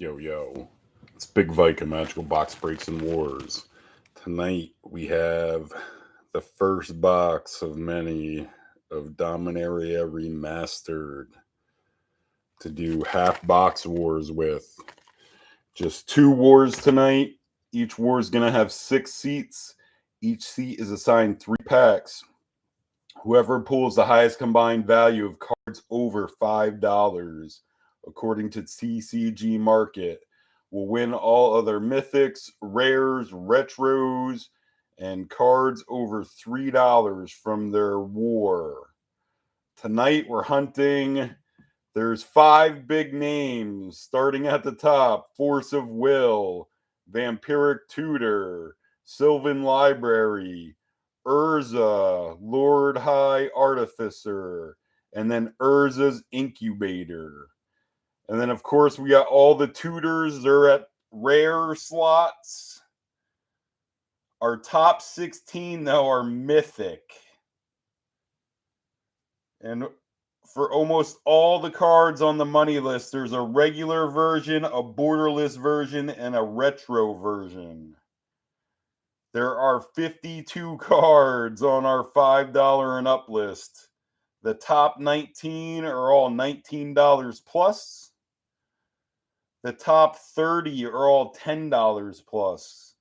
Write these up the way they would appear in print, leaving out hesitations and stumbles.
Yo, it's Big Viking Magical Box Breaks and Wars. Tonight we have the first box of many of Dominaria Remastered to do half box wars with. Just 2 wars tonight. Each war is going to have 6 seats. Each seat is assigned 3 packs. Whoever pulls the highest combined value of cards over $5, according to TCG MRKT, will win all other mythics, rares, retros, and cards over $3 from their war. Tonight we're hunting. There's 5 big names, starting at the top: Force of Will, Vampiric Tutor, Sylvan Library, Urza-Lord High Artificer, and then Urza's Incubator. And then, of course, we got all the tutors. They're at rare slots. Our top 16, though, are mythic. And for almost all the cards on the money list, there's a regular version, a borderless version, and a retro version. There are 52 cards on our $5 and up list. The top 19 are all $19 plus. The top 30 are all $10 plus.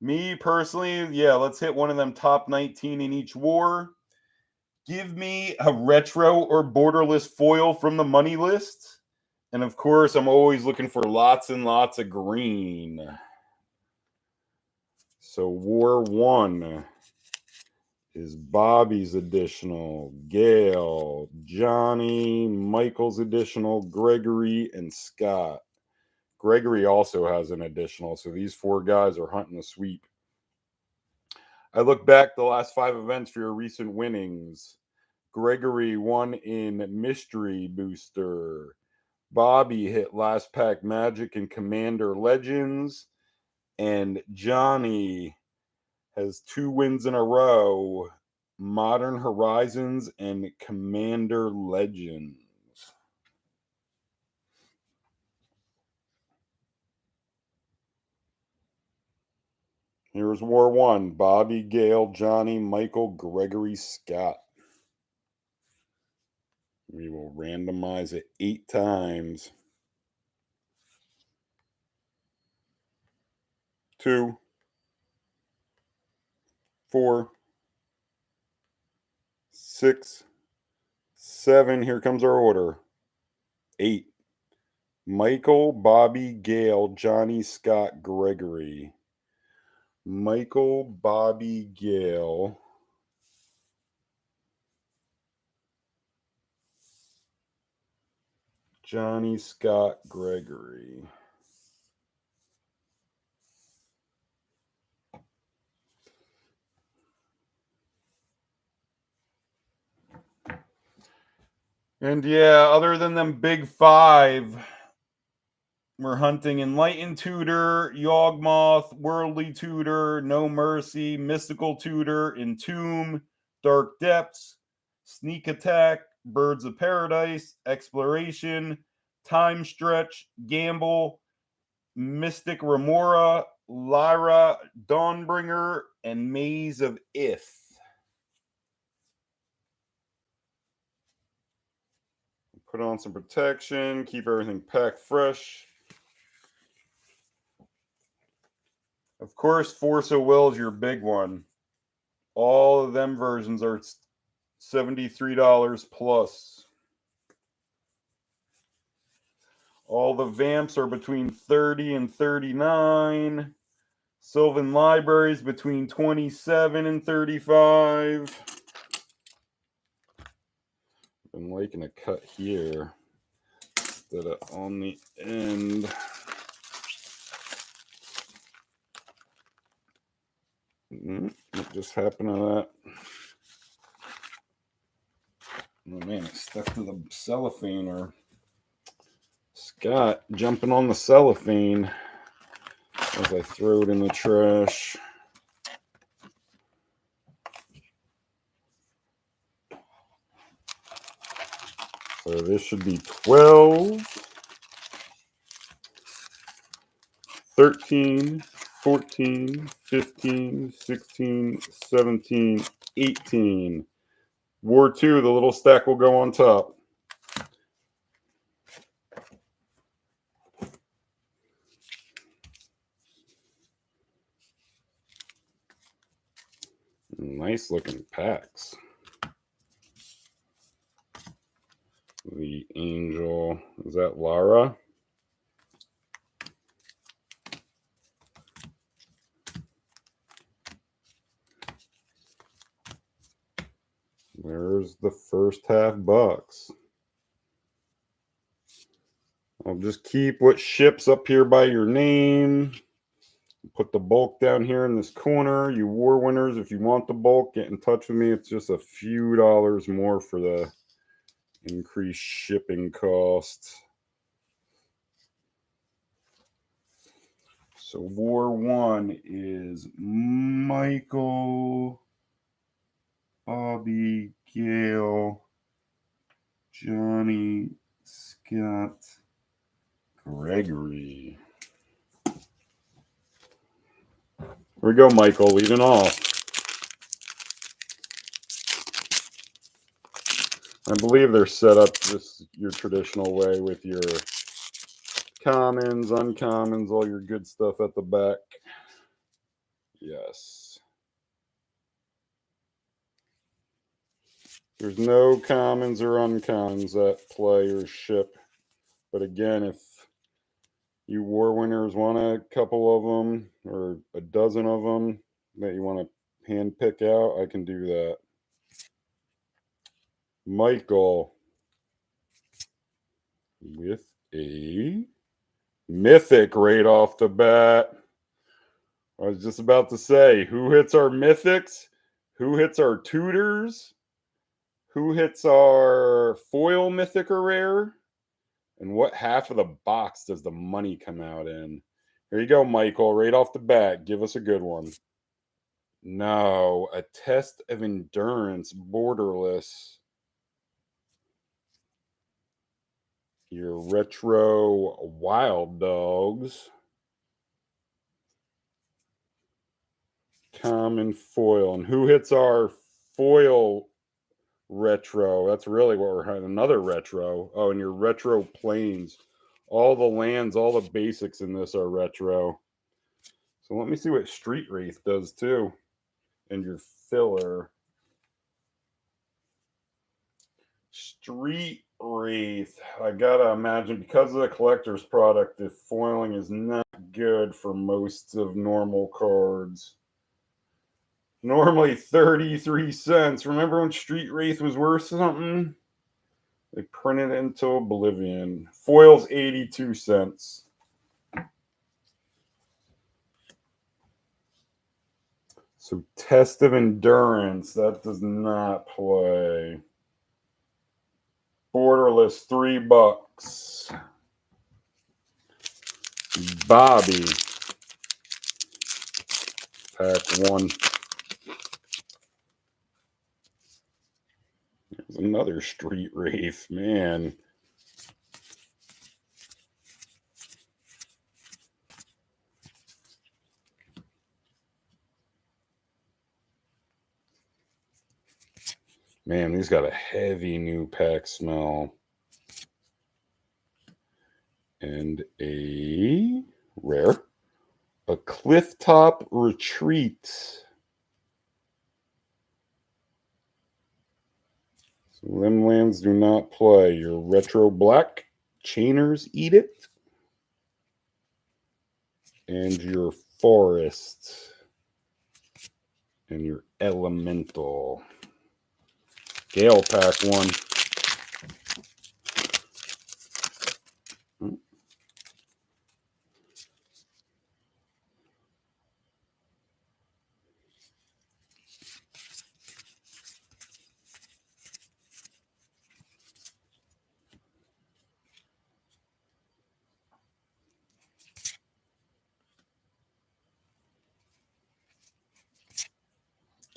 Me personally, let's hit one of them top 19 in each war. Give me a retro or borderless foil from the money list. And of course, I'm always looking for lots and lots of green. So War 1 is Bobby's additional, Gail, Johnny, Michael's additional, Gregory, and Scott. Gregory also has an additional, so these 4 guys are hunting a sweep. I look back the last 5 events for your recent winnings. Gregory won in Mystery Booster. Bobby hit Last Pack Magic and Commander Legends. And Johnny has 2 wins in a row: Modern Horizons and Commander Legends. Here's War 1. Bobby, Gail, Johnny, Michael, Gregory, Scott. We will randomize it 8 times. 2, 4, 6, 7. Here comes our order. 8. Michael, Bobby, Gail, Johnny, Scott, Gregory. Michael, Bobby, Gail. Johnny, Scott, Gregory. And other than them big 5, we're hunting Enlightened Tutor, Yawgmoth, Worldly Tutor, No Mercy, Mystical Tutor, Entomb, Dark Depths, Sneak Attack, Birds of Paradise, Exploration, Time Stretch, Gamble, Mystic Remora, Lyra, Dawnbringer, and Maze of If. Put on some protection, keep everything packed fresh. Of course, Force of Will is your big one. All of them versions are $73 plus. All the Vamps are between $30 and $39. Sylvan Libraries between $27 and $35. I'm liking a cut here instead of on the end. What just happened to that? Oh man, it stuck to the cellophane. Or Scott jumping on the cellophane as I throw it in the trash. So this should be 12. 13, 14, 15, 16, 17, 18. War 2, the little stack will go on top. Nice looking packs. The Angel, is that Lyra? There's the first half box. I'll just keep what ships up here by your name. Put the bulk down here in this corner. You war winners, if you want the bulk, get in touch with me. It's just a few dollars more for the increased shipping cost. So War 1 is Michael, Bobby, Gail, Johnny, Scott, Gregory. Here we go, Michael, leading off. I believe they're set up just your traditional way with your commons, uncommons, all your good stuff at the back. Yes. There's no commons or uncommons that play or ship. But again, if you war winners want a couple of them or a dozen of them that you want to hand pick out, I can do that. Michael with a mythic right off the bat. I was just about to say, who hits our mythics? Who hits our tutors? Who hits our foil mythic or rare? And what half of the box does the money come out in? Here you go, Michael, right off the bat. Give us a good one. No, a test of endurance, Borderless. Your retro wild dogs. Common foil. And who hits our foil retro? That's really what we're having. Another retro. Oh, and your retro planes. All the lands, all the basics in this are retro. So let me see what Street Wraith does too. And your filler. Street Wraith. I gotta imagine because of the collector's product, the foiling is not good for most of normal cards. Normally 33 cents. Remember when Street Wraith was worth something? They printed it into oblivion. Foil's 82 cents. So Test of Endurance. That does not play. Borderless, $3. Bobby. Pack 1. There's another Street Wraith, man. Man, these got a heavy new pack smell. And a rare. A Clifftop Retreat. So them lands do not play. Your retro black. Chainer's Edict. And your forest. And your elemental. Gale pack 1.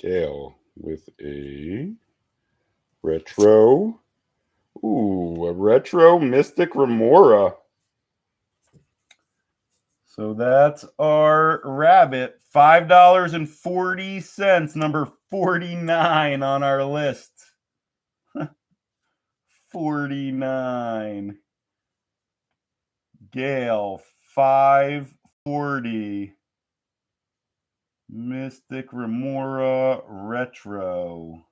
Gale with a retro. Ooh, a retro Mystic Remora. So that's our rabbit. $5.40, number 49 on our list. 49. Gale, 540. Mystic Remora Retro.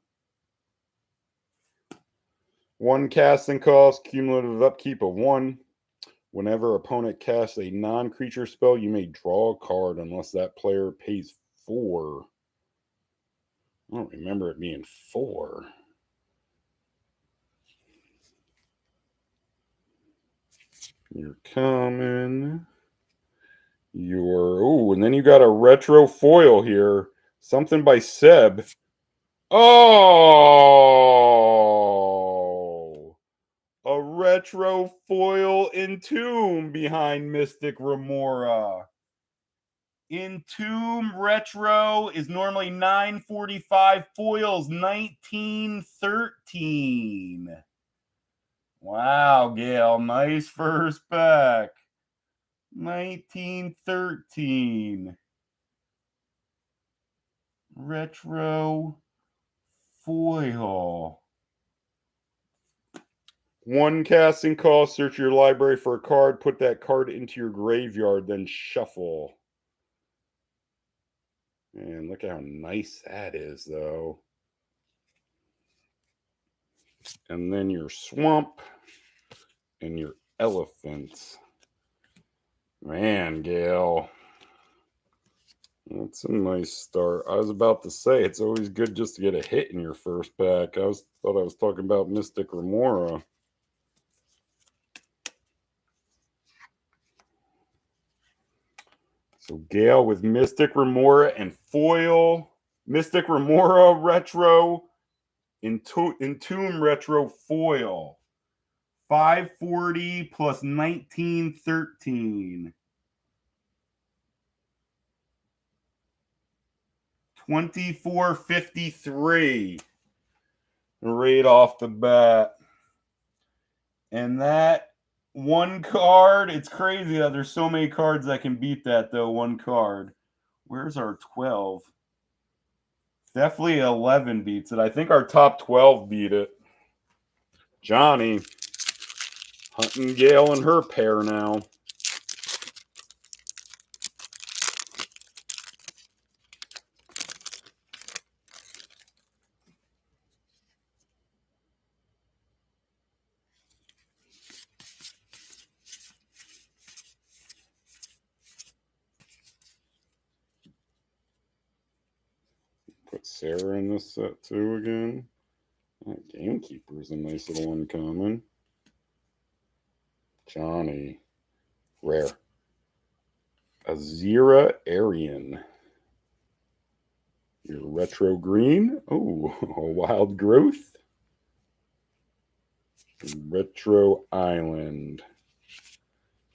1 casting cost, cumulative upkeep of 1. Whenever opponent casts a non-creature spell, you may draw a card unless that player pays 4. I don't remember it being 4. You're coming. Oh, and then you got a retro foil here. Something by Seb. Oh! A retro foil Entomb behind Mystic Remora. Entomb Retro is normally $9.45. Foils $19.13. Wow, Gail. Nice first pack. $19.13. Retro foil. 1 casting cost, search your library for a card, put that card into your graveyard, then shuffle. And look how nice that is, though. And then your swamp and your elephants. Man, Gail. That's a nice start. I was about to say, it's always good just to get a hit in your first pack. Thought I was talking about Mystic Remora. So Gale with Mystic Remora and foil. Mystic Remora Retro. Entomb Retro foil. 540 plus 1913. 2453. Right off the bat. And that one card, it's crazy that there's so many cards that can beat that, though. One card. Where's our 12? Definitely 11 beats it. I think our top 12 beat it. Johnny. Hunting Gale and her pair now. Put Sarah in this set too again. That Gamekeeper is a nice little uncommon. Johnny. Rare. Azira Arian. Your retro green. Oh, a wild growth. Retro Island.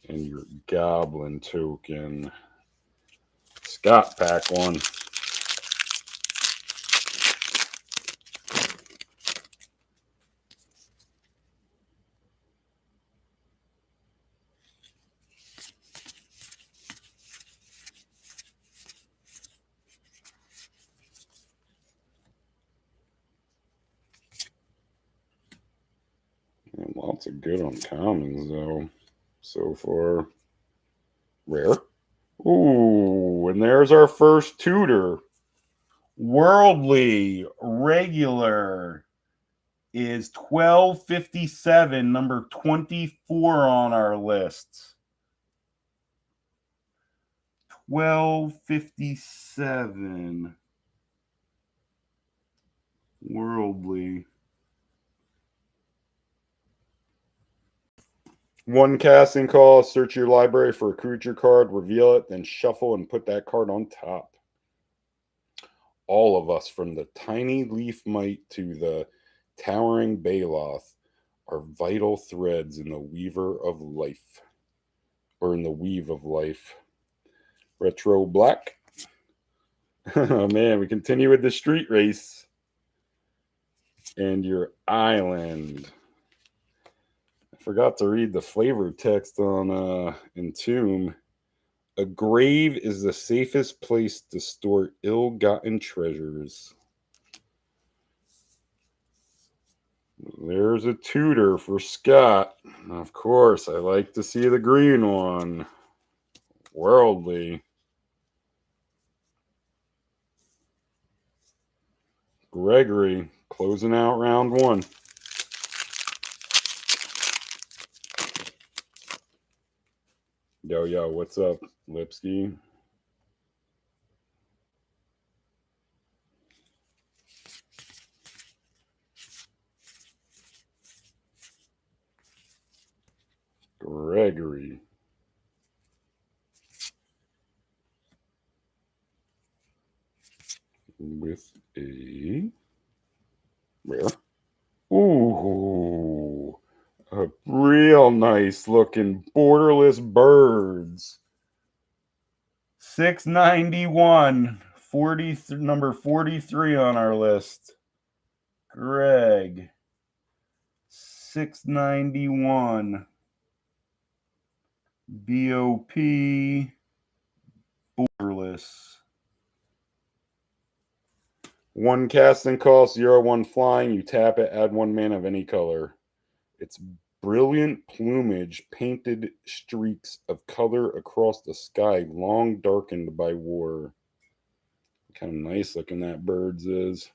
And your goblin token. Scott pack one. And lots of good uncommons though so far. Rare. Ooh, and there's our first tutor. Worldly regular is $12.57, number 24 on our list. $12.57. Worldly. 1 casting call, search your library for a creature card, reveal it, then shuffle and put that card on top. All of us, from the tiny leaf mite to the towering Baloth, are vital threads in the weaver of life. Or in the weave of life. Retro black. Oh man, we continue with the street race. And your island. I forgot to read the flavor text on Entomb. A grave is the safest place to store ill-gotten treasures. There's a Tutor for Scott. Of course, I like to see the green one. Worldly. Gregory, closing out round one. Yo, what's up, Lipsky? Gregory. With a rare. Ooh, a real nice looking Borderless birds. 691. Number 43 on our list. Greg. 691. BOP. Borderless. 1 casting cost, 0/1 flying. You tap it, add 1 mana of any color. It's brilliant plumage, painted streaks of color across the sky, long darkened by war. Kind of nice looking that birds is.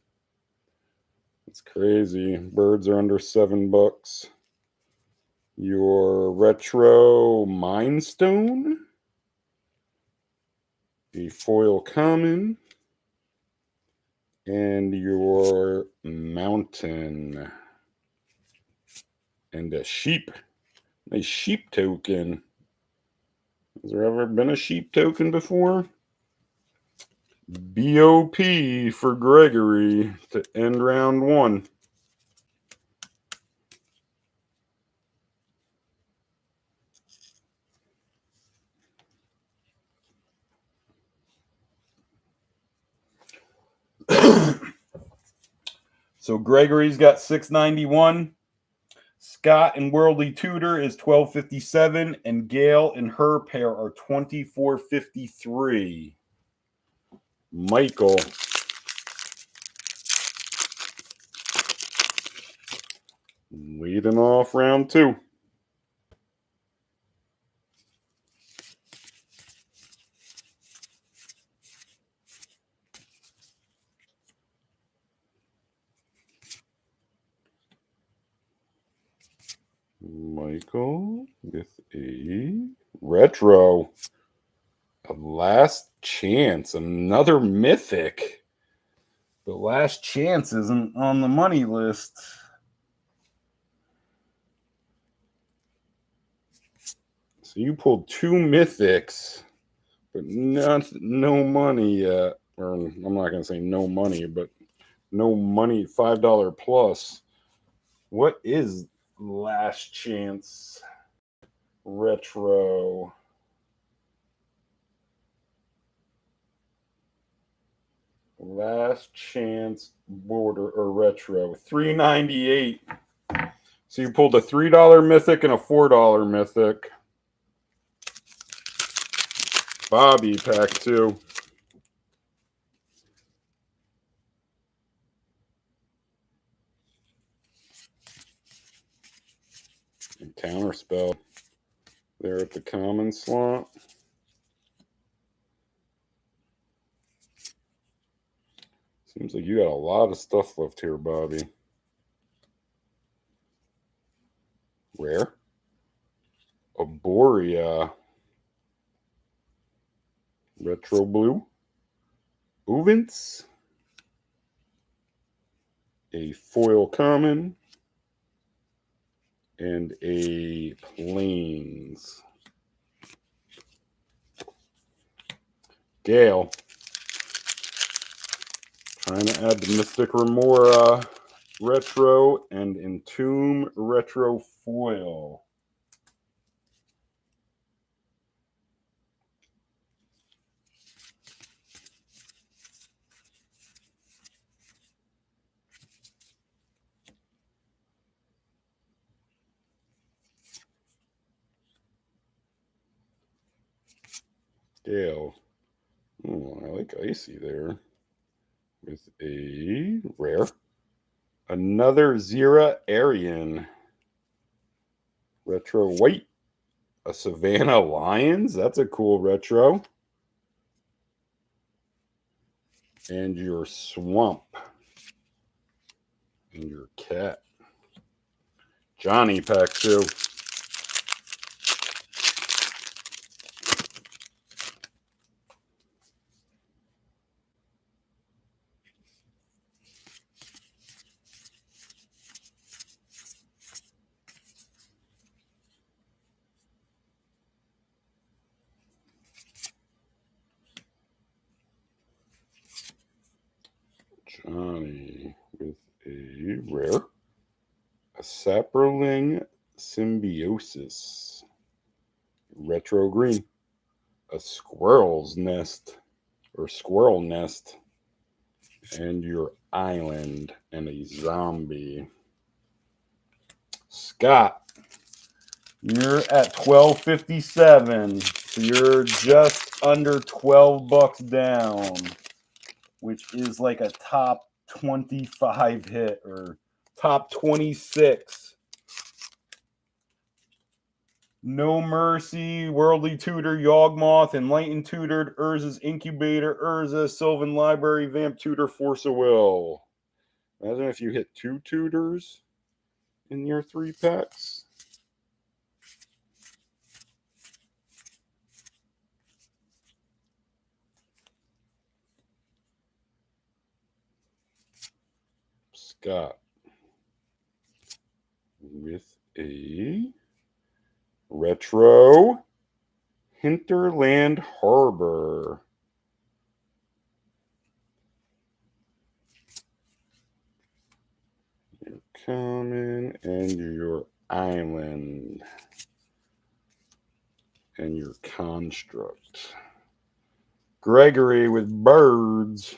It's crazy. Birds are under $7. Your retro Mindstone. A foil common. And your mountain. And a sheep. A sheep token. Has there ever been a sheep token before? BOP for Gregory to end round one. So Gregory's got 691. Scott and Worldly Tutor is 1257, and Gail and her pair are 2453. Michael. Leading off round two. Michael with a retro. A last chance. Another mythic. The last chance isn't on the money list. So you pulled 2 mythics, but no money yet. Or I'm not going to say no money, but no money, $5 plus. What is last chance retro? Last chance border or retro. $3.98. So you pulled a $3 mythic and a $4 mythic. Bobby pack 2. And counterspell there at the common slot. Seems like you got a lot of stuff left here, Bobby. Rare. Arborea. Retro blue. Uvance. A foil common. And a plains. Gale. Trying to add the Mystic Remora retro and Entomb retro foil. Gale. Oh, I like Icy there. With a rare. Another Zira Arian. Retro white. A Savannah Lions. That's a cool retro. And your Swamp. And your Cat. Johnny pack 2. Johnny with a rare. A Saproling Symbiosis. Retro green. A Squirrel's Nest. Or Squirrel Nest. And your Island. And a Zombie. Scott. You're at 1257. So you're just under $12 down, which is like a top 25 hit or top 26. No Mercy, Worldly Tutor, Yawgmoth, Enlightened Tutored, Urza's Incubator, Urza, Sylvan Library, Vamp Tutor, Force of Will. Imagine if you hit 2 tutors in your 3 packs. Scott with a retro Hinterland Harbor. Your common and your island and your construct. Gregory with birds.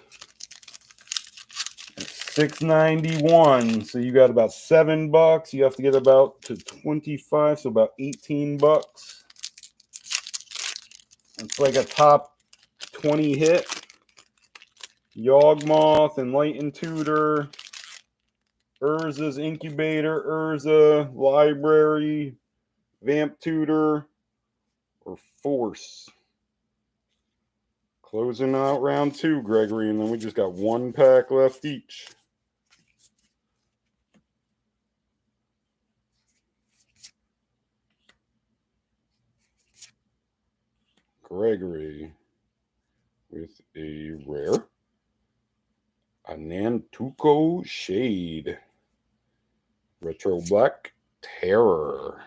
$6.91. So you got about $7. You have to get about to 25, so about $18. It's like a top 20 hit. Yawgmoth, Enlightened Tutor, Urza's Incubator, Urza, Library, Vamp Tutor, or Force. Closing out round 2, Gregory, and then we just got 1 pack left each. Gregory with a rare. A Nantuko Shade. Retro Black Terror.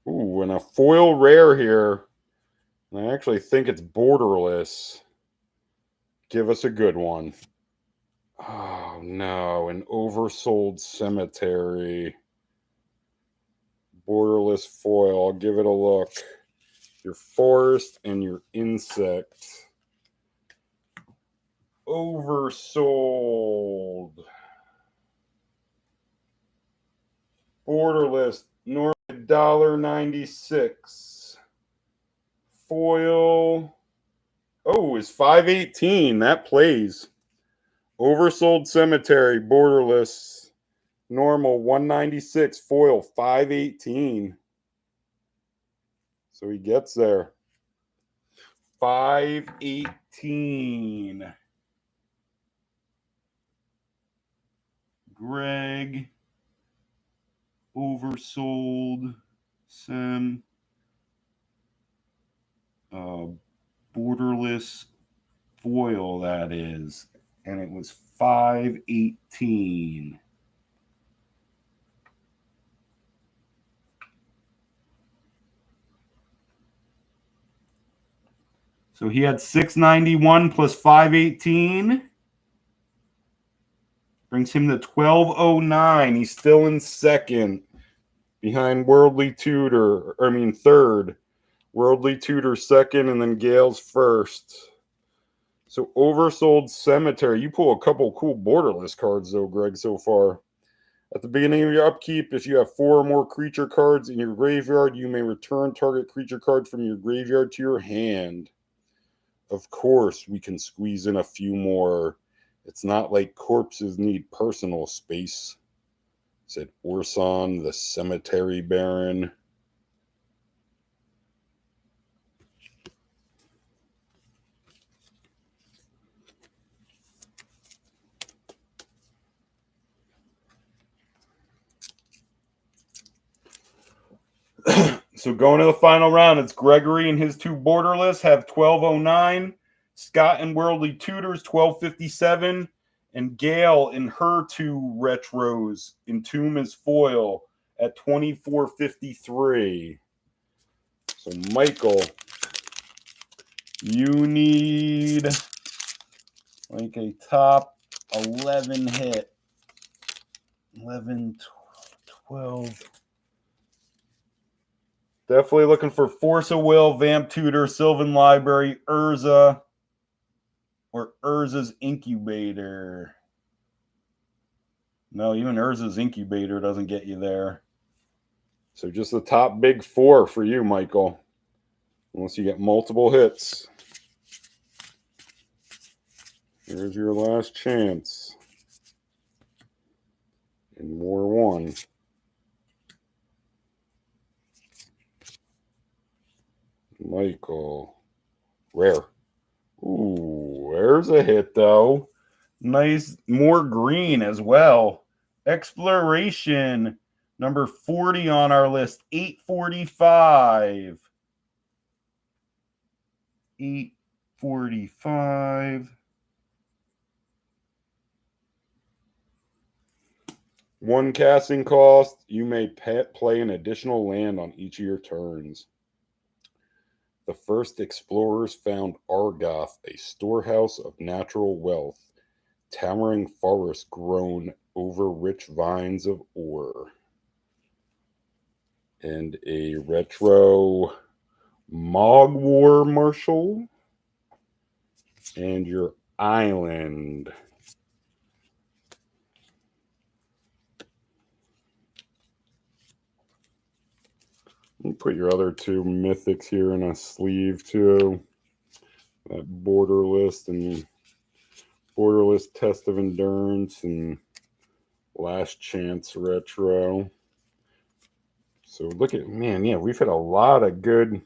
Ooh, and a foil rare here. And I actually think it's Borderless. Give us a good one. Oh, no. An Oversold Cemetery. Borderless foil. I'll give it a look. Your forest and your insect. Oversold. Borderless. North $1.96. Foil. Oh, is $5.18. That plays. Oversold Cemetery. Borderless. Normal $1.96. Foil $5.18. So he gets there. $5.18. Greg. Oversold. Sem. Borderless foil, that is. And it was $5.18. So he had $6.91 plus $5.18. Brings him to $12.09. He's still in second. Behind Worldly Tutor. Third. Worldly Tutor second, and then Gale's first. So Oversold Cemetery. You pull a couple cool Borderless cards, though, Greg, so far. At the beginning of your upkeep, if you have 4 or more creature cards in your graveyard, you may return target creature card from your graveyard to your hand. Of course, we can squeeze in a few more. It's not like corpses need personal space, said Orson, the Cemetery Baron. So going to the final round, it's Gregory and his 2 Borderless have 1209. Scott and Worldly Tutors 1257. And Gail in her 2 retros, Entomb is foil at 2453. So Michael, you need like a top 11 hit. 11, 12. Definitely looking for Force of Will, Vamp Tutor, Sylvan Library, Urza, or Urza's Incubator. No, even Urza's Incubator doesn't get you there. So just the top big 4 for you, Michael. Unless you get multiple hits. Here's your last chance. In War 1. Michael. Rare. Ooh, there's a hit, though. Nice. More green as well. Exploration. Number 40 on our list. 845. 845. 1 casting cost. You may play an additional land on each of your turns. The first explorers found Argoth, a storehouse of natural wealth, towering forest grown over rich vines of ore. And a retro Mogwar Marshal. And your island. Put your other 2 mythics here in a sleeve too. That Borderless and Borderless Test of Endurance and Last Chance Retro. So look at, man, yeah, we've had a lot of good.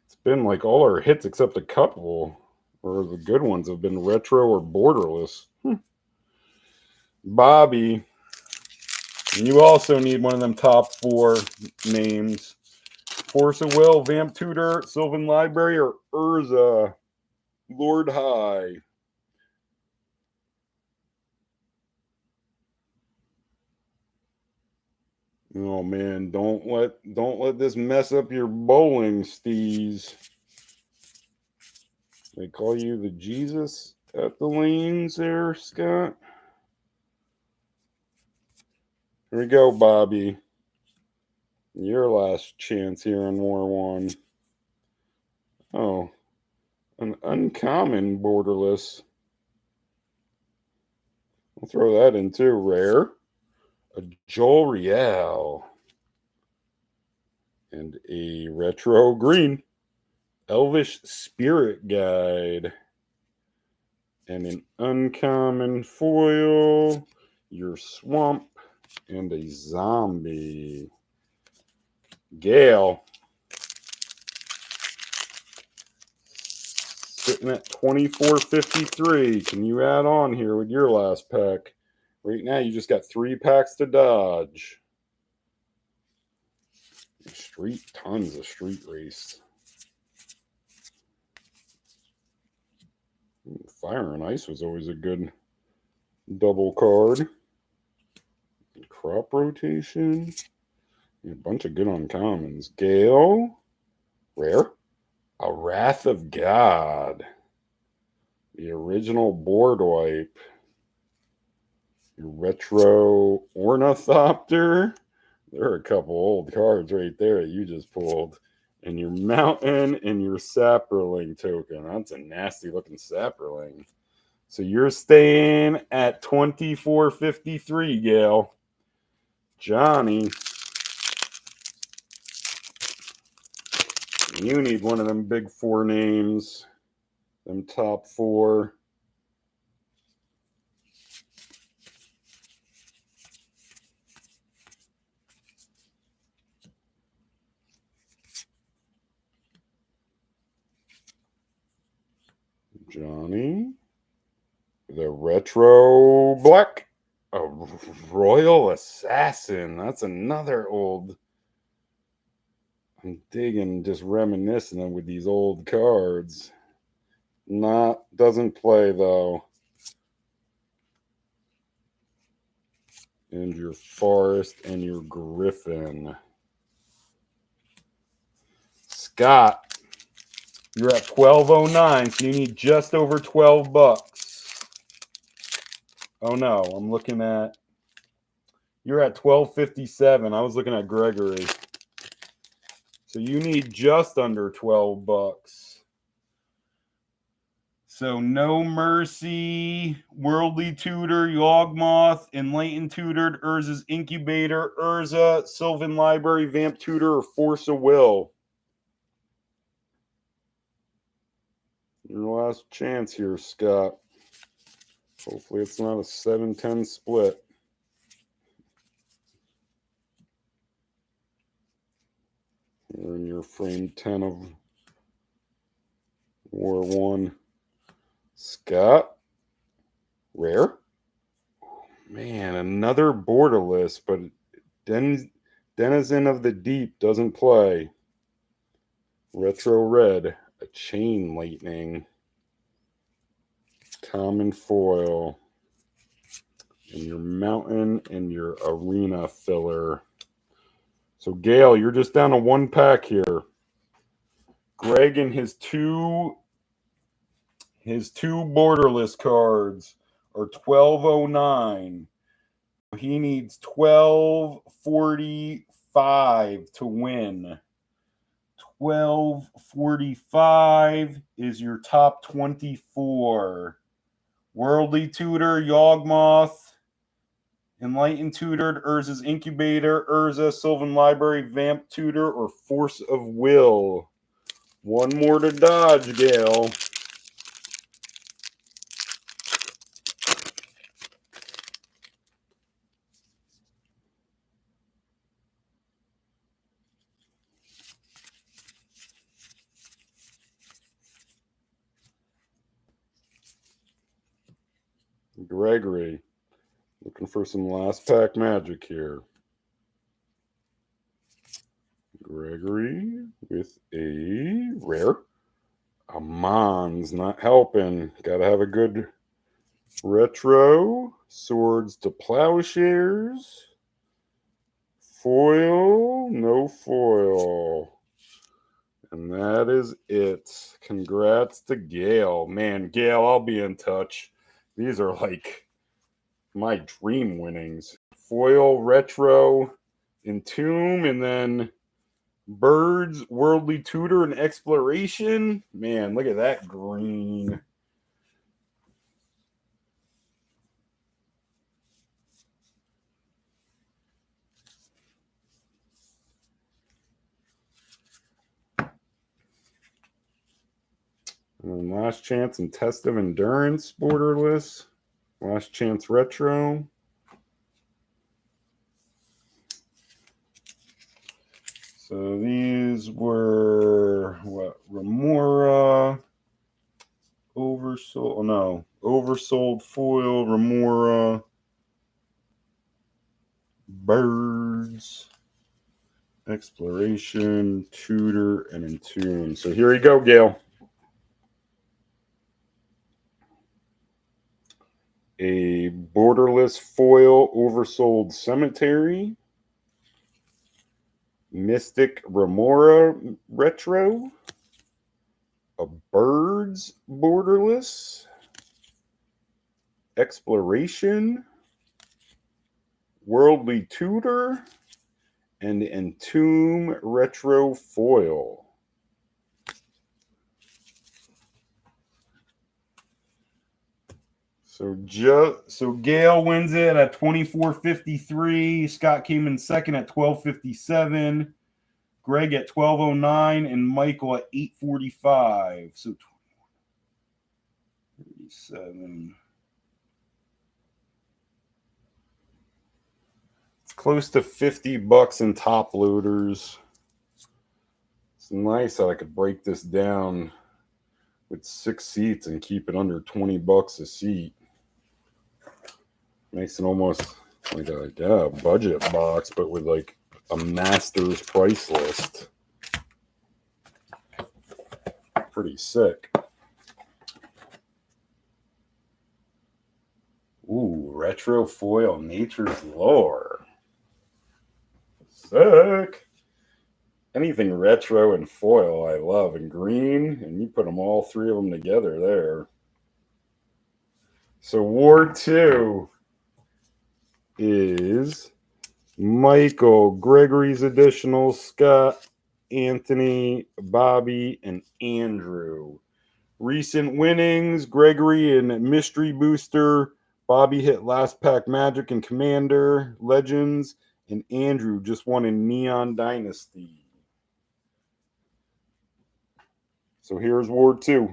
It's been like all our hits except a couple, or the good ones have been retro or Borderless. Bobby. And you also need one of them top 4 names. Force of Will, Vamp Tutor, Sylvan Library, or Urza, Lord High. Oh man, don't let this mess up your bowling, Steez. They call you the Jesus at the lanes there, Scott. Here we go, Bobby. Your last chance here in War 1. Oh, an uncommon Borderless. I'll throw that in too. Rare. A Joel Riel. And a retro green. Elvish Spirit Guide. And an uncommon foil. Your Swamp. And a zombie. Gale. Sitting at 24.53. Can you add on here with your last pack? Right now, you just got 3 packs to dodge. Tons of street race. Fire and Ice was always a good double card. Crop rotation. A bunch of good uncommons. Gale. Rare. A Wrath of God. The original board wipe. Your retro Ornithopter. There are a couple old cards right there that you just pulled. And your Mountain and your Sapperling token. That's a nasty looking Sapperling. So you're staying at 24.53, Gail. Johnny, you need one of them big four names, them top four. Johnny, the retro black, a royal assassin. That's another old. I'm digging, just reminiscing with these old cards. Doesn't play though. And your forest and your griffin. Scott, you're at 12.09, so you need just over 12 bucks. Oh no, I'm looking at. You're at 12.57. I was looking at Gregory. So you need just under 12 bucks. So No Mercy, Worldly Tutor, Yawgmoth, Enlightened Tutored, Urza's Incubator, Urza, Sylvan Library, Vamp Tutor, or Force of Will. Your last chance here, Scott. Hopefully it's not a 7-10 split. You're in your frame 10 of War 1. Scott. Rare. Man, another Borderless, but Denizen of the Deep doesn't play. Retro Red. A Chain Lightning. Common foil. And your mountain and your arena filler. So Gail, you're just down to one pack here. Greg and his two Borderless cards are 12.09. He needs 12.45 to win. 12.45 is your top 24. Worldly Tutor, Yawgmoth, Enlightened Tutored, Urza's Incubator, Urza, Sylvan Library, Vamp Tutor, or Force of Will. One more to dodge, Gail. Gregory, looking for some last pack magic here. Gregory with a rare. Amon's not helping. Gotta have a good retro. Swords to Plowshares. Foil, no foil. And that is it. Congrats to Gail. Man, Gail, I'll be in touch. These are like my dream winnings. Foil, retro, Entomb, and then Birds, Worldly Tutor, and Exploration. Man, look at that green. And then Last Chance and Test of Endurance, Borderless. Last Chance Retro. So these were what? Remora, oversold. No, oversold foil, Remora, Birds, Exploration, Tutor, and Entomb. So here you go, Gail. A Borderless foil oversold Cemetery. Mystic Remora retro. A Birds Borderless. Exploration. Worldly Tutor. And the Entomb retro foil. So Gail wins it at 24.53. Scott came in second at 12.57. Greg at 12.09 and Michael at 8.45. So 37. It's close to $50 in top loaders. It's nice that I could break this down with 6 seats and keep it under $20 a seat. Makes it almost like a budget box, but with like a master's price list. Pretty sick. Ooh, retro foil Nature's Lore. Sick. Anything retro and foil I love. And green, and you put them all 3 of them together there. So War 2 is Michael, Gregory's additional, Scott, Anthony, Bobby, and Andrew. Recent winnings, Gregory in Mystery Booster, Bobby hit Last Pack Magic and Commander, Legends, and Andrew just won in Neon Dynasty. So here's Ward 2.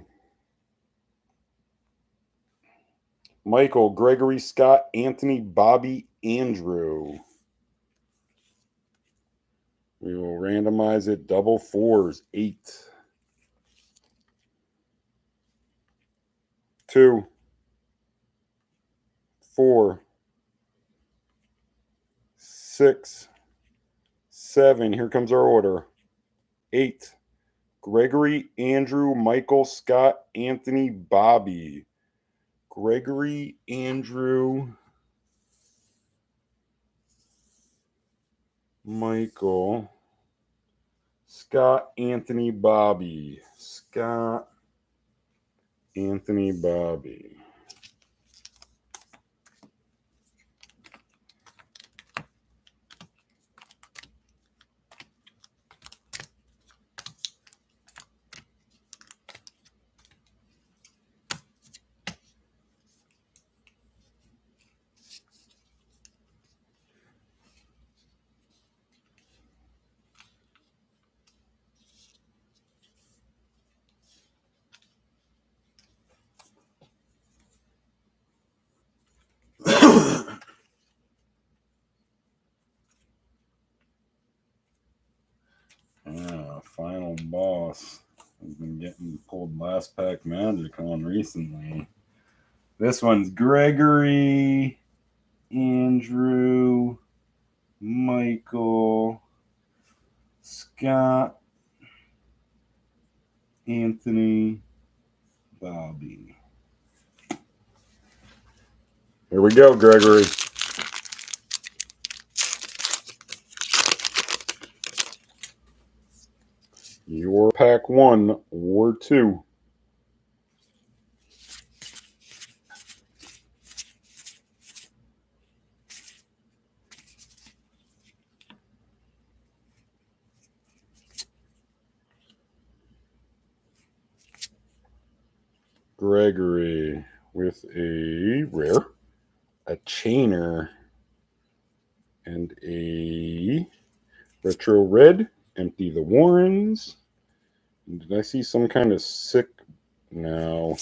Michael, Gregory, Scott, Anthony, Bobby, Andrew. We will randomize it double 4s, 8. 2, 4, 6, 7. Here comes our order. 8. Gregory, Andrew, Michael, Scott, Anthony, Bobby. Gregory, Andrew, Michael, Scott, Anthony, Bobby. Scott, Anthony, Bobby. Final boss. I've been getting pulled Last Pack Magic on recently. This one's Gregory, Andrew, Michael, Scott, Anthony, Bobby. Here we go, Gregory. Your pack 1, War 2. Gregory with a rare, a chainer, and a retro red. Empty the Warrens. Did I see some kind of sick? No.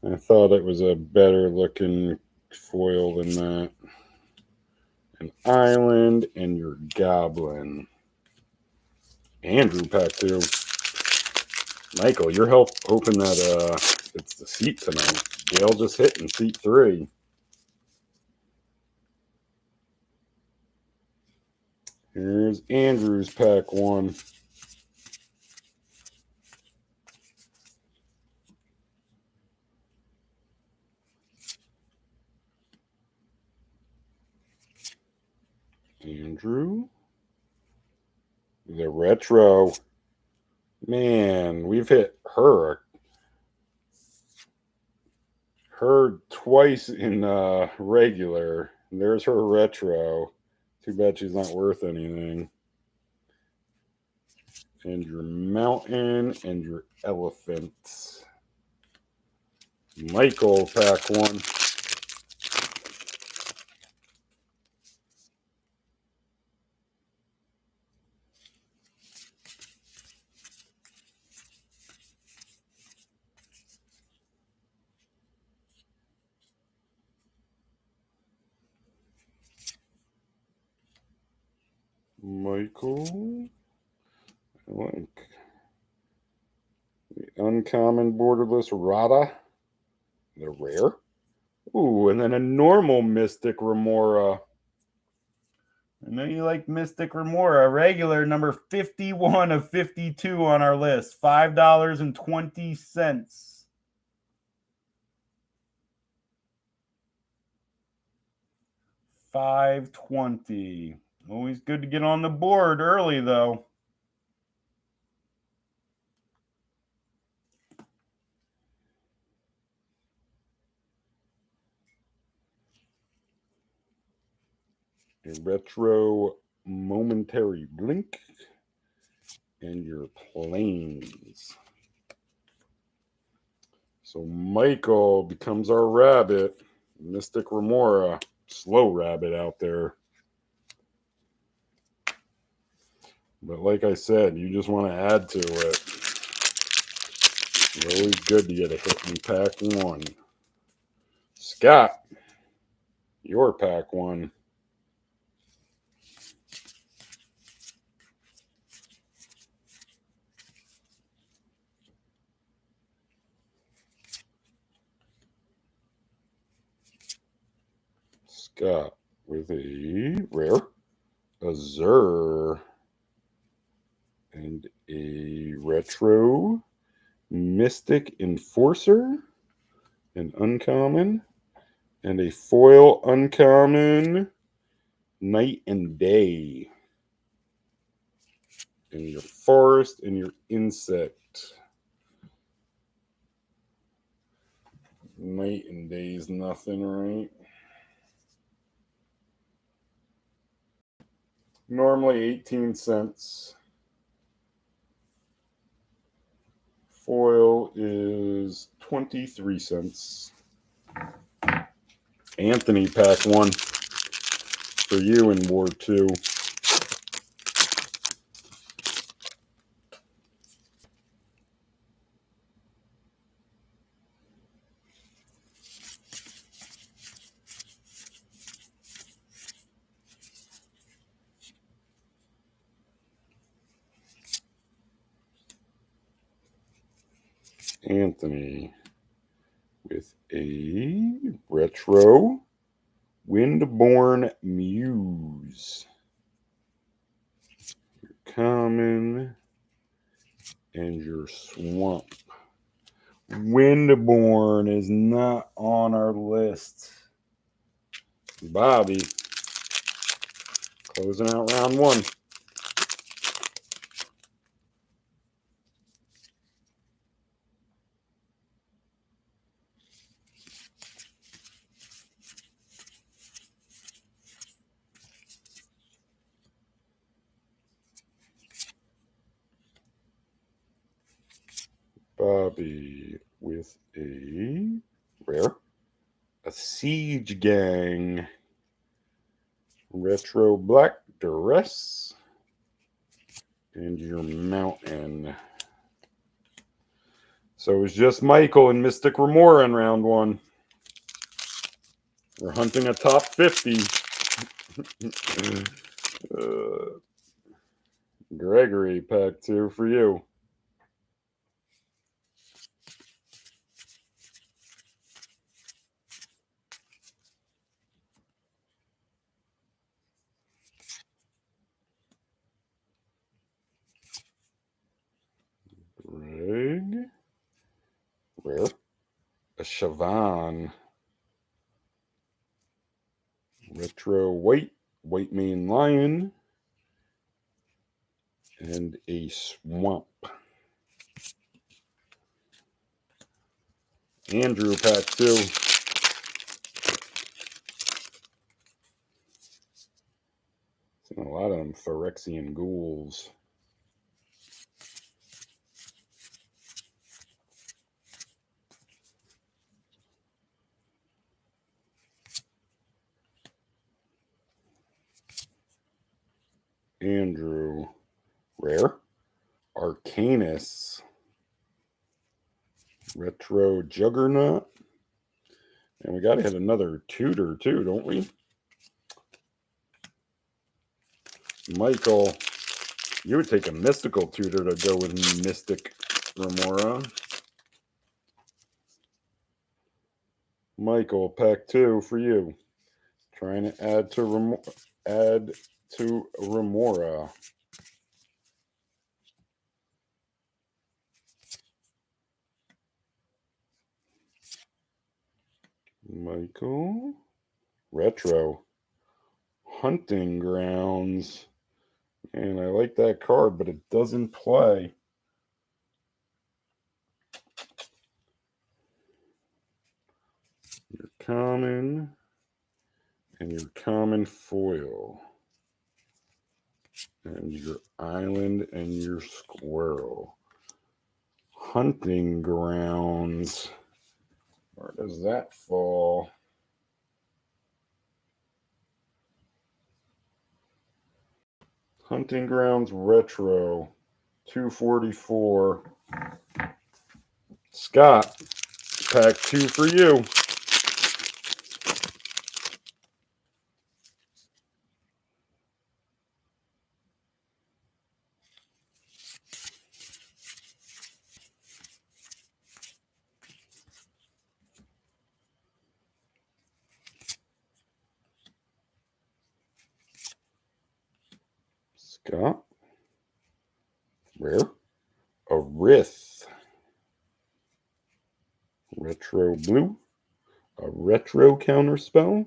I thought it was a better looking foil than that. An island and your goblin. Andrew pack 2. Michael, your help open that it's the seat tonight. Gail just hit in seat 3. Here's Andrew's pack 1. Andrew. The retro. Man, we've hit her twice in regular. There's her retro. Too bad she's not worth anything. And your mountain and your elephant. Michael, pack 1. Michael, I like the uncommon Borderless Rada, the rare. Ooh, and then a normal Mystic Remora. I know you like Mystic Remora. Regular number 51 of 52 on our list. $5.20. $5.20. Always good to get on the board early, though. A retro momentary blink. And your planes. So Michael becomes our rabbit. Mystic Remora. Slow rabbit out there. But like I said, you just want to add to it. It's always good to get a hit in pack 1. Scott, your pack 1. Scott with a rare, a Zur, and a retro Mystic Enforcer, an uncommon, and a foil uncommon Night and Day. And your forest and your insect. Night and Day is nothing, right? Normally 18 cents. Foil is 23 cents. Anthony, pack 1 for you in War 2. Anthony with a retro Windborn Muse. Your common and your swamp. Windborn is not on our list. Bobby, closing out round 1. Bobby with a rare, a Siege Gang, retro black duress, and your mountain. So it was just Michael and Mystic Remora in round 1. We're hunting a top 50. Gregory, pack 2 for you. Greg. Rare. A Sylvan. Retro white. White Mane Lion. And a swamp. Andrew, pack 2. A lot of them Phyrexian ghouls. Andrew. Rare. Arcanus. Retro Juggernaut. And we got to hit another Tutor too, don't we? Michael, you would take a mystical Tutor to go with Mystic Remora. Michael, pack 2 for you. Trying to add to Remora. Michael. Retro. Hunting Grounds. And I like that card, but it doesn't play. Your common and your common foil. And your island and your squirrel. Hunting Grounds. Where does that fall? Hunting Grounds Retro, 244. Scott, pack 2 for you. Scott. Rare. A Rith. Retro Blue. A Retro Counterspell.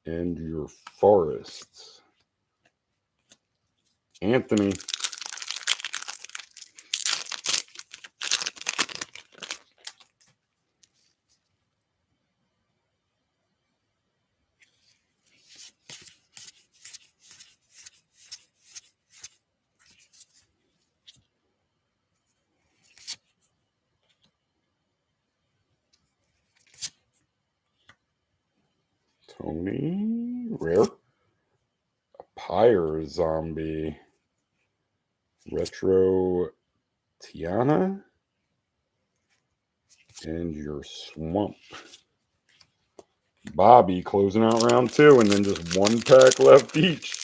And your Forests. Anthony. Tony. Rare. A Pyre Zombie. Retro Tiana. And your Swamp. Bobby closing out round 2, and then just 1 pack left each.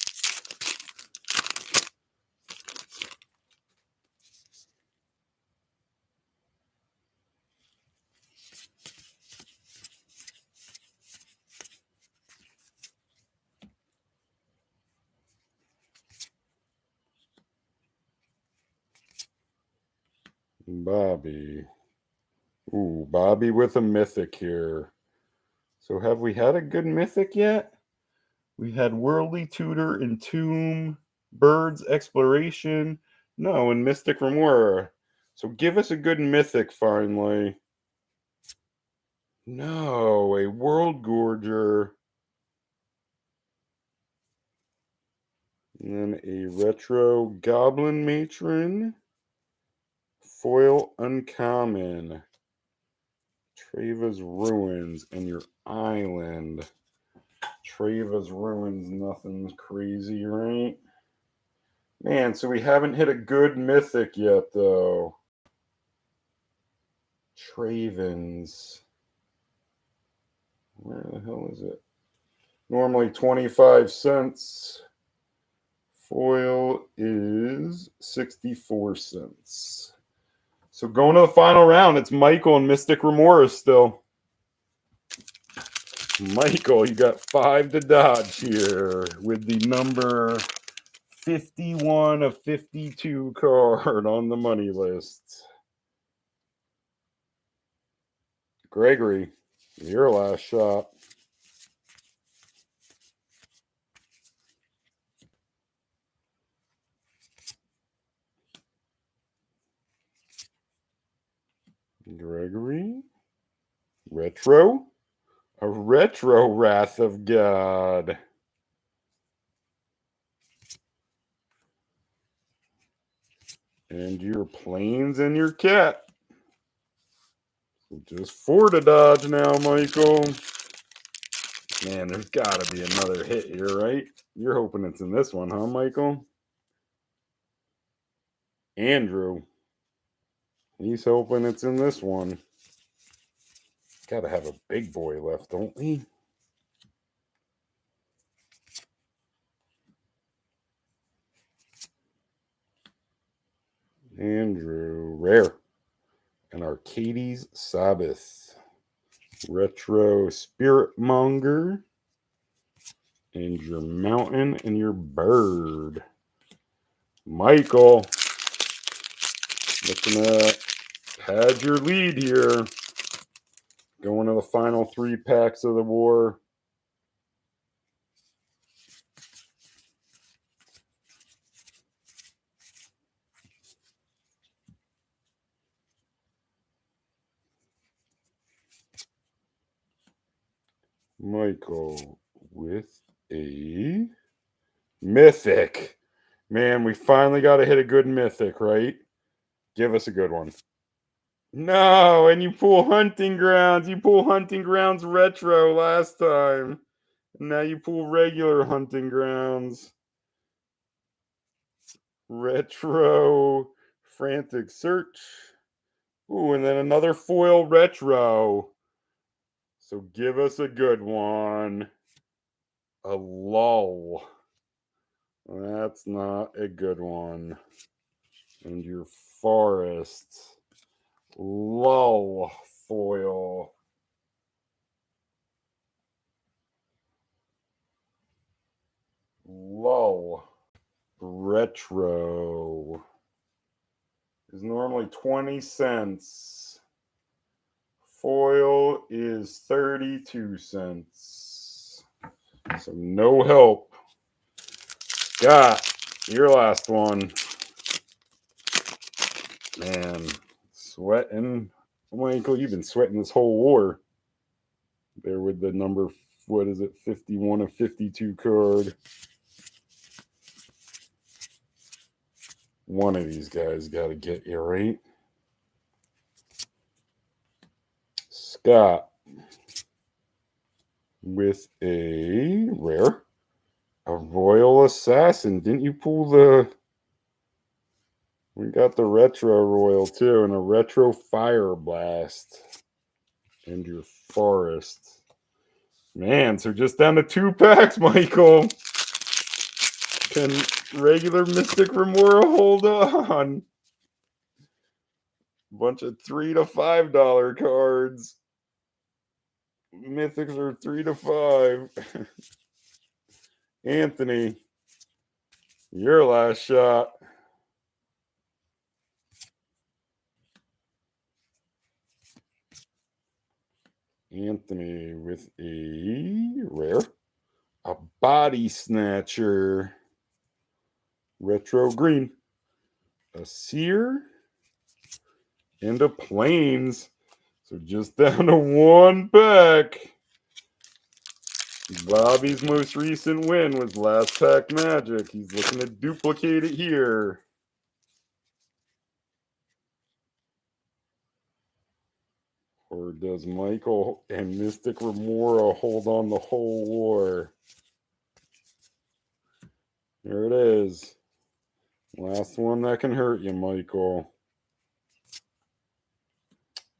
Bobby. Ooh, Bobby with a mythic here. So have we had a good mythic yet? We had Worldly Tutor, Entomb, Birds, Exploration. No, and Mystic Remora. So give us a good mythic finally. No, a World Gorger. And then a Retro Goblin Matron. Foil Uncommon. Treva's Ruins and your Island. Treva's Ruins, nothing's crazy, right? Man, so we haven't hit a good mythic yet, though. Traven's. Where the hell is it? Normally 25 cents. Foil is 64 cents. So going to the final round, it's Michael and Mystic Remora still. Michael, you got 5 to dodge here with the number 51 of 52 card on the money list. Gregory, your last shot. Gregory. Retro. A Retro Wrath of God. And your Plains and your Cat. So just 4 to dodge now, Michael. Man, there's got to be another hit here, right? You're hoping it's in this one, huh, Michael? Andrew. He's hoping it's in this one. Got to have a big boy left, don't we? Andrew. Rare. And Arcades Sabbath. Retro Spirit Monger. And your mountain and your bird. Michael. Looking at pad your lead here. Going to the final 3 packs of the war. Michael with a mythic. Man, we finally got to hit a good mythic, right? Give us a good one. No, and you pull Hunting Grounds. You pull Hunting Grounds Retro last time. Now you pull regular Hunting Grounds. Retro Frantic Search. Ooh, and then another foil retro. So give us a good one. A lull. That's not a good one. And your forest. Lull foil. Lull. Retro is normally 20 cents. Foil is 32 cents. So no help. Scott, your last one. Man, sweating. Michael, you've been sweating this whole war. There with the number, what is it, 51 of 52 card. One of these guys got to get you, right? Scott with a rare. A Royal Assassin. Didn't you pull the... We got the Retro Royal, too, and a Retro Fire Blast. And your Forest. Man, so just down to 2 packs, Michael. Can regular Mystic Remora hold on? Bunch of $3 to $5 cards. Mythics are 3 to 5. Anthony, your last shot. Anthony with a rare. A Body Snatcher. Retro green. A Seer. And a Plains. So just down to 1 pack. Bobby's most recent win was last pack Magic. He's looking to duplicate it here. Or does Michael and Mystic Remora hold on the whole war? There it is. Last one that can hurt you, Michael.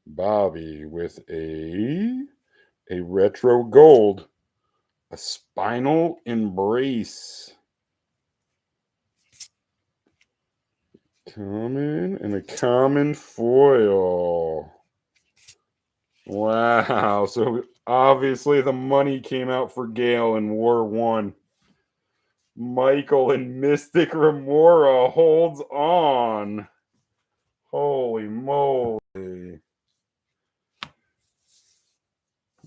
Bobby with a retro gold. A Spinal Embrace. Common and a common foil. Wow. So obviously the money came out for Gale in War 1. Michael and Mystic Remora holds on. Holy moly.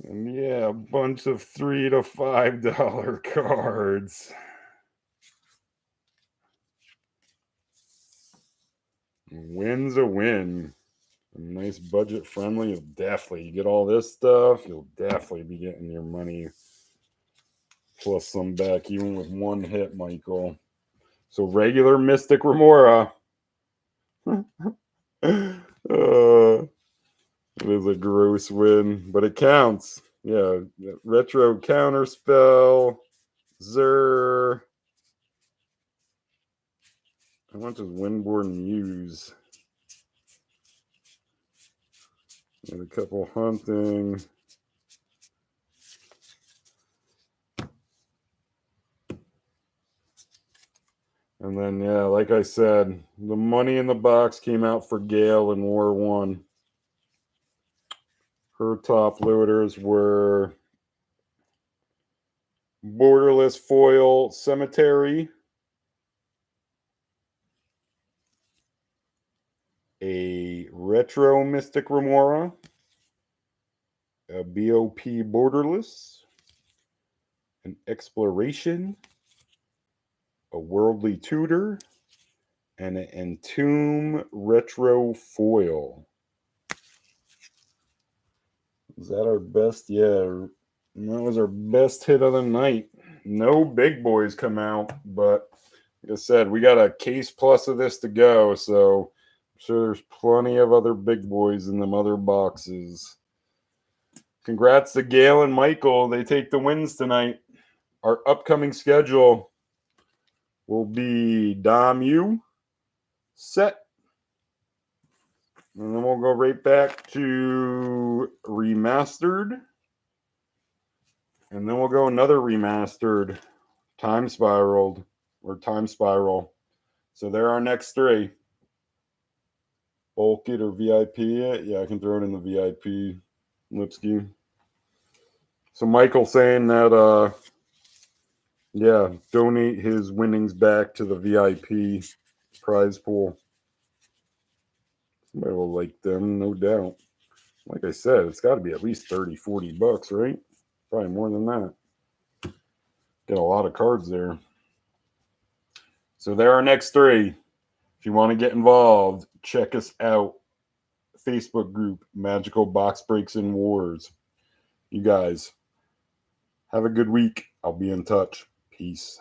And yeah, a bunch of $3 to $5 cards. Win's a win. A nice budget friendly. You'll definitely, you get all this stuff, you'll definitely be getting your money plus some back, even with 1 hit, Michael. So regular Mystic Remora. It is a gross win, but it counts. Yeah, retro counterspell, Zer. I want this Windborn Muse. And a couple hunting. And then, yeah, like I said, the money in the box came out for Gale in War 1. Her top loaders were Borderless Foil Cemetery, a Retro Mystic Remora, a BOP Borderless, an Exploration, a Worldly Tutor, and an Entomb Retro Foil. Is that our best? Yeah, that was our best hit of the night. No big boys come out, but like I said, we got a case plus of this to go, so I'm sure there's plenty of other big boys in them other boxes. Congrats to Gail and Michael. They take the wins tonight. Our upcoming schedule will be Dom U, Set, and then we'll go right back to Remastered. And then we'll go another Remastered, Time Spiraled, or Time Spiral. So there are our next three. Bulk it or VIP. Yeah, I can throw it in the VIP. Lipsky. So Michael saying that, yeah, donate his winnings back to the VIP prize pool. Somebody will like them, no doubt. Like I said, it's got to be at least 30, 40 bucks, right? Probably more than that. Get a lot of cards there. So there are our next three. If you want to get involved, check us out. Facebook group, Magical Box Breaks and Wars. You guys have a good week. I'll be in touch. Peace.